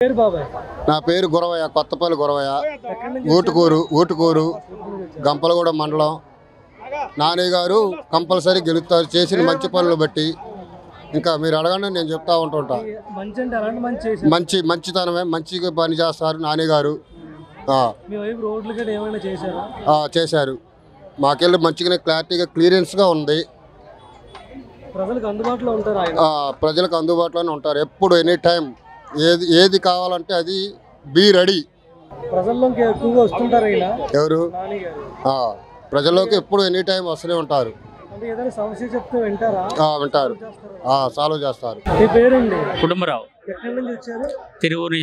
నా పేరు గురవయ్య, కొత్తపల్లి గురవయ్య, ఊటుకూరు గంపలగూడ మండలం. నాని గారు కంపల్సరీ గెలుస్తారు చేసిన మంచి పనులు బట్టి. ఇంకా మీరు అడగండి, నేను చెప్తా ఉంటుంటా. మంచితనమే, మంచిగా పని చేస్తారు నాని గారు. చేశారు. మాకెళ్ళి మంచిగానే క్లారిటీగా క్లియరెన్స్గా ఉంది. ప్రజలకు అందుబాటులోనే ఉంటారు ఎప్పుడు, ఎనీ టైం. ఏది కావాలంటే అది బీ రెడీ. ఎవరు ప్రజల్లోకి ఎప్పుడు ఎనీ టైం వస్తూనే ఉంటారు. వింటారు, సాల్వ్ చేస్తారు. కుటుంబరావు, తిరువూరు,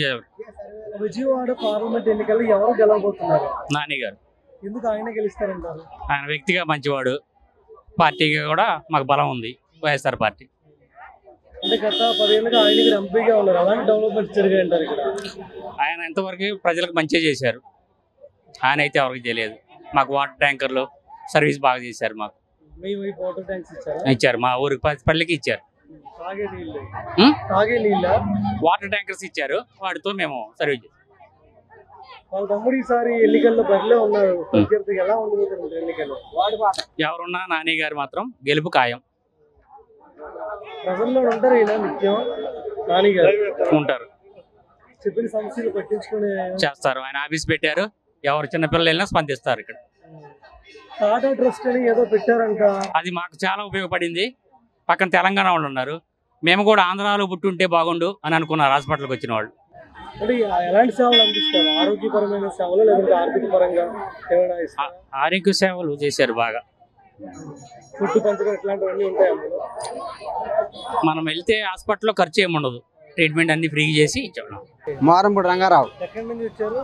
విజయవాడ పార్లమెంట్ ఎన్నికల్లో ఎవరు గెలవబోతున్నారు? నాని గారు. ఎందుకు ఆయన గెలుస్తారంటారు? ఆయన వ్యక్తిగా మంచివాడు, పార్టీగా కూడా మాకు బలం ఉంది. వైఎస్ఆర్ పార్టీ అంటే గత 10 ఏళ్ళుగా ఆయన ఎంపీగా ఉన్నారు. అలాంటి డెవలప్మెంట్స్ జరిగాయి అంటారు ఇక్కడ. ఆయన ఎంతవరకు ప్రజలకు మంచిగా చేశారు. ఆయన అయితే ఎవరికి తెలియదు. మాకు వాటర్ ట్యాంకర్లు సర్వీస్ బాగా చేశారు. మాకు వాటర్ ట్యాంక్స్ ఇచ్చారు. మా ఊరికి 10 పల్లెకి ఇచ్చారు. తాగే నీళ్ళ వాటర్ ట్యాంకర్స్ ఇచ్చారు. వాటితో మేము సర్వీస్ చేస్తాం. వాళ్ళ తమ్ముడు ఈసారి ఎన్నికల్లో బరిలో ఉన్నారు. ఎలా ఉండబోతున్నారు ఎన్నికల్లో? ఎవరున్నా నాని గారు మాత్రం గెలుపు ఖాయం. ప్రజల్లో ఉంటారు ఈయన నిత్యం. నాని గారు ఉంటారు, చెప్పిన సమస్యలు పట్టించుకుని చేస్తారు. ఆయన ఆఫీస్ పెట్టారు. ఎవరు చిన్నపిల్లలు వెళ్ళినా స్పందిస్తారు. ఇక్కడ టాటా ట్రస్ట్ అని ఏదో పెట్టారంట. అది మాకు చాలా ఉపయోగపడింది. పక్కన తెలంగాణ వాళ్ళు ఉన్నారు. మేము కూడా ఆంధ్రాలో పుట్టుంటే బాగుండు అని అనుకున్నారు హాస్పిటల్కి వచ్చిన వాళ్ళు. అంటే ఎలాంటి సేవలు అందిస్తారు? ఆరోగ్యపరమైన సేవలు, లేదంటే ఆర్థిక పరంగా ఏమైనా ఇస్తారా? ఆరోగ్య సేవలు చేశారు బాగా. ఫుడ్ పంచడం ఇట్లాంటివన్నీ ఉంటాయి. మనం వెళ్తే హాస్పిటల్లో ఖర్చు ఏమి ఉండదు. ట్రీట్మెంట్ అన్ని ఫ్రీ చేసి ఇచ్చాడు. మారంపూడి రంగారావు, ఎక్కడి నుంచి వచ్చారు?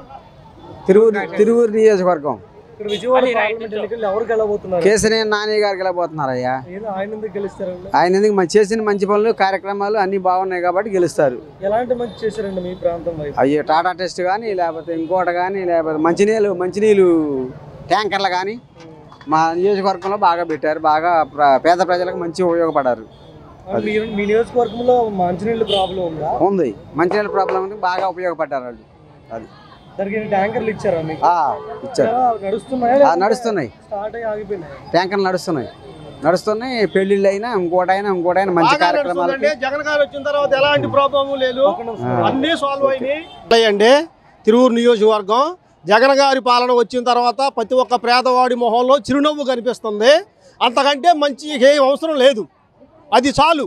తిరువూరు నియోజకవర్గం. ఇక్కడ విజయవాడ పార్లమెంట్ ఎన్నికల్లో ఎవరు గెలవబోతున్నారు? కేసీఆర్ నాని గారు గెలబోతున్నారయ్యా. ఆయన ఎందుకు గెలుస్తారండి? ఆయన ఎందుకు చేసిన మంచి పనులు, కార్యక్రమాలు అన్ని బాగున్నాయి కాబట్టి గెలుస్తారు. ఎలాంటి మంచి చేశారండి మీ ప్రాంతం? అయ్యో టాటా టెస్ట్ కానీ, లేకపోతే ఇంకోటి కానీ, లేకపోతే మంచినీళ్ళు ట్యాంకర్లు కానీ మా నియోజకవర్గంలో బాగా పెట్టారు. బాగా పేద ప్రజలకు మంచి ఉపయోగపడారు. మీ నియోజకవర్గంలో మంచినీళ్ళ ప్రాబ్లం ఉందా? ఉంది, మంచినీళ్ళ ప్రాబ్లం ఉంది. బాగా ఉపయోగపడ్డారు వాళ్ళు. అది ట్యాంకర్లు ఇచ్చారా మీకు? ఇచ్చారు. నడుస్తున్నాయి. ట్యాంకర్లు నడుస్తున్నాయి. పెళ్లిళ్ళు అయినా ఇంకోటైనా మంచి కార్యక్రమాలు. జగన్ గారు వచ్చిన తర్వాత ఎలాంటి ప్రాబ్లం లేదు, అన్ని సాల్వ్ అయినాయి. తిరువూరు నియోజకవర్గం జగన్ గారి పాలన వచ్చిన తర్వాత ప్రతి ఒక్క పేదవాడి మొహంలో చిరునవ్వు కనిపిస్తుంది. అంతకంటే మంచి ఏం అవసరం లేదు. అది చాలు.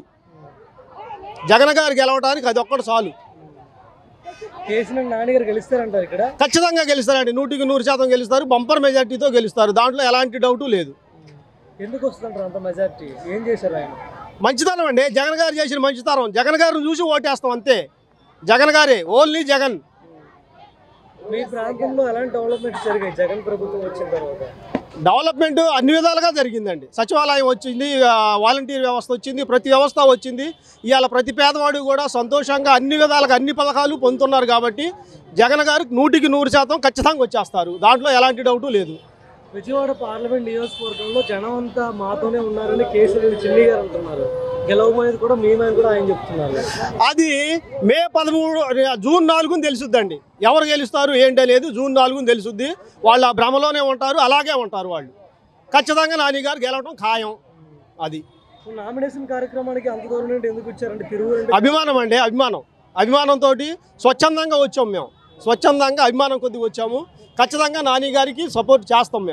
జగన్ గారు గెలవడానికి అది ఒక్కటి చాలు. నాని గారు గెలుస్తారంటారు ఇక్కడ? ఖచ్చితంగా గెలుస్తారండి. 100% గెలుస్తారు. బంపర్ మెజార్టీతో గెలుస్తారు. దాంట్లో ఎలాంటి డౌటు లేదు. ఎందుకు వస్తుంటారు అంత మెజార్టీ? ఏం చేశారు ఆయన? మంచితనం అండి. జగన్ గారు చేసిన మంచితనం. జగన్ గారిని చూసి ఓటేస్తాం అంతే. జగన్ గారే, ఓన్లీ జగన్. మీ ప్రాంతంలో ఎలాంటి డెవలప్మెంట్స్ జరిగాయి జగన్ ప్రభుత్వం వచ్చిన తర్వాత? డెవలప్మెంట్ అన్ని విధాలుగా జరిగిందండి. సచివాలయం వచ్చింది, వాలంటీర్ వ్యవస్థ వచ్చింది, ప్రతి వ్యవస్థ వచ్చింది. ఇవాళ ప్రతి పేదవాడు కూడా సంతోషంగా అన్ని విధాలుగా అన్ని పథకాలు పొందుతున్నారు. కాబట్టి జగన్ గారు 100% ఖచ్చితంగా వచ్చేస్తారు. దాంట్లో ఎలాంటి డౌటు లేదు. విజయవాడ పార్లమెంట్ నియోజకవర్గంలో జనం అంతా మాతోనే ఉన్నారని కేసీఆర్ చిన్ని గారు అంటున్నారు. గెలవబోయేది కూడా మేమని కూడా ఆయన చెప్తున్నారు. అది మే 13 జూన్ 4 తెలుసుద్దండి. ఎవరు గెలుస్తారు ఏంటి అనేది జూన్ 4 తెలుసుద్ది. వాళ్ళు ఆ భ్రమలోనే ఉంటారు, అలాగే ఉంటారు వాళ్ళు. ఖచ్చితంగా నాని గారు గెలవడం ఖాయం. అది నామినేషన్ కార్యక్రమానికి అంత దూరం నుండి ఎందుకు వచ్చారంటే? తిరువూరు అభిమానం అండి. అభిమానంతో స్వచ్ఛందంగా వచ్చాము మేము. స్వచ్ఛందంగా అభిమానం కొద్దిగా వచ్చాము. ఖచ్చితంగా నాని గారికి సపోర్ట్ చేస్తాం మేము.